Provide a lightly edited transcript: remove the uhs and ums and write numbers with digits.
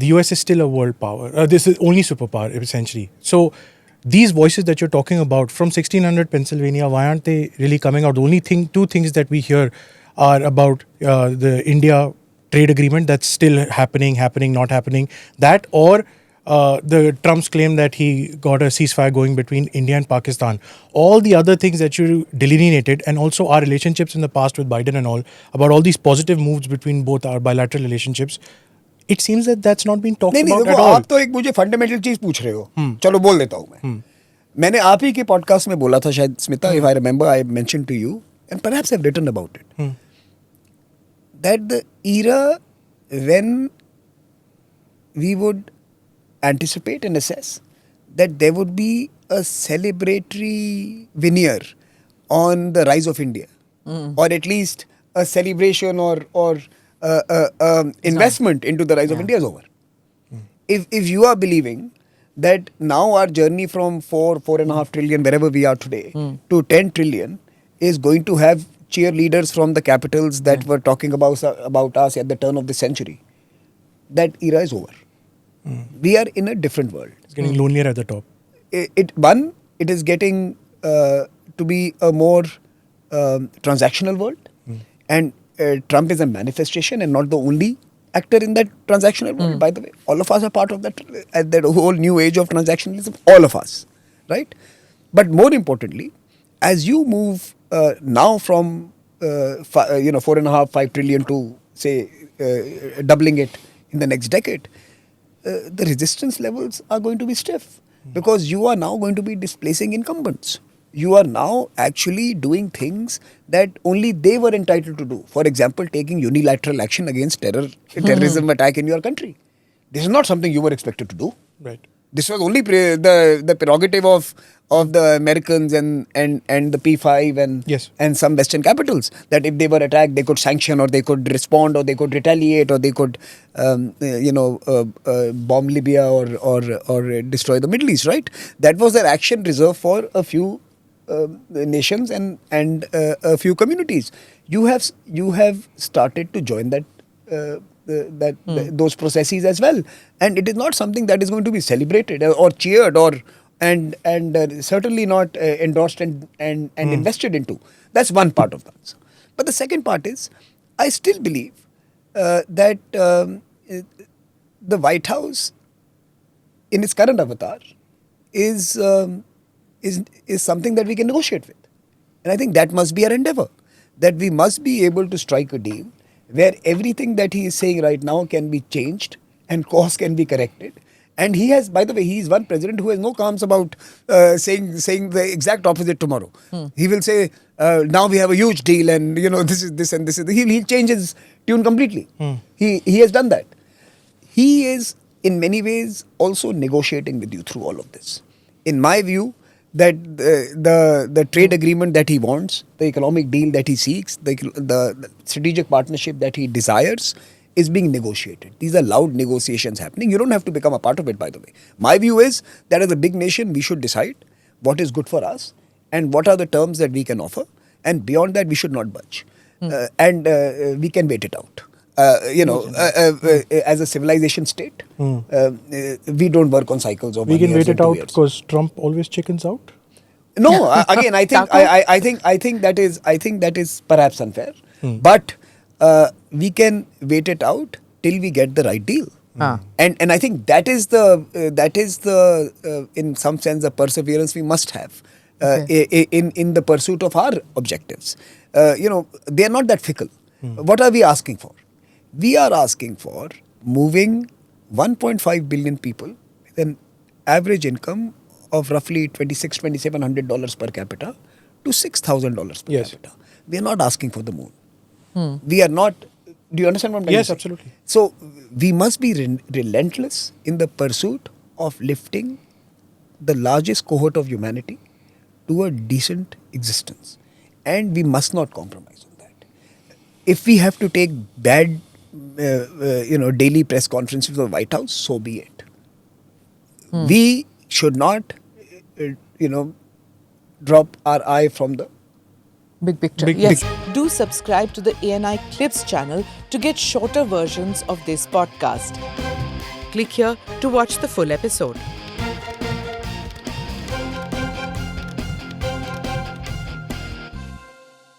the US is still a world power. This is only superpower, essentially. So these voices that you're talking about from 1600 Pennsylvania, why aren't they really coming out? The only two things that we hear are about the India trade agreement that's still happening, not happening. That or the Trump's claim that he got a ceasefire going between India and Pakistan. All the other things that you delineated, and also our relationships in the past with Biden and all, about all these positive moves between both our bilateral relationships, it seems that that's not been talked about at all. आप तो एक मुझे fundamental चीज पूछ रहे हो, चलो बोल देता हूँ मैं. मैंने आप ही के पॉडकास्ट में बोला था शायद, Smita, if I remember, I mentioned to you, and perhaps I've written about it, that the era when we would anticipate and assess that there would be a celebratory veneer on the rise of India, or at least a celebration or investment into the rise of India is over. If you are believing that now our journey from 4.5 trillion, wherever we are today, to 10 trillion is going to have cheerleaders from the capitals that were talking about us at the turn of the century, that era is over. We are in a different world. It's getting lonelier at the top. It is getting to be a more transactional world, and Trump is a manifestation and not the only actor in that transactional world. By the way, all of us are part of that whole new age of transactionalism. All of us, right? But more importantly, as you move now from 4.5-5 trillion to say doubling it in the next decade, the resistance levels are going to be stiff, because you are now going to be displacing incumbents. You are now actually doing things that only they were entitled to do. For example, taking unilateral action against terrorism attack in your country. This is not something you were expected to do. Right. This was only the prerogative of the Americans and the P5 and some Western capitals, that if they were attacked, they could sanction, or they could respond, or they could retaliate, or they could bomb Libya or destroy the Middle East. Right? That was their action reserved for a few nations and a few communities. You have started to join that. Those processes as well, and it is not something that is going to be celebrated or cheered and certainly not endorsed and invested into. That's one part of the answer. But the second part is, I still believe that the White House, in its current avatar, is something that we can negotiate with, and I think that must be our endeavor. That we must be able to strike a deal where everything that he is saying right now can be changed and course can be corrected. And he has, by the way, he is one president who has no qualms about saying the exact opposite tomorrow. He will say, now we have a huge deal, and this is this and this is. He'll change his tune completely. He has done that. He is in many ways also negotiating with you through all of this. In my view, that the trade agreement that he wants, the economic deal that he seeks, the strategic partnership that he desires is being negotiated. These are loud negotiations happening. You don't have to become a part of it, by the way. My view is that as a big nation, we should decide what is good for us and what are the terms that we can offer. And beyond that, we should not budge. And we can wait it out. As a civilization state, we don't work on cycles of 1 year. We can wait it out because Trump always chickens out. No, again, I think that is perhaps unfair. But we can wait it out till we get the right deal. And I think that is the in some sense the perseverance we must have in the pursuit of our objectives. They are not that fickle. What are we asking for? We are asking for moving 1.5 billion people with an average income of roughly $2,700 per capita to $6,000 per capita. We are not asking for the moon. We are not. Do you understand what I'm saying? Yes, absolutely. So we must be relentless in the pursuit of lifting the largest cohort of humanity to a decent existence, and we must not compromise on that. If we have to take bad daily press conferences of the White House, so be it. We should not, drop our eye from the big picture. Yes. Do subscribe to the ANI Clips channel to get shorter versions of this podcast. Click here to watch the full episode.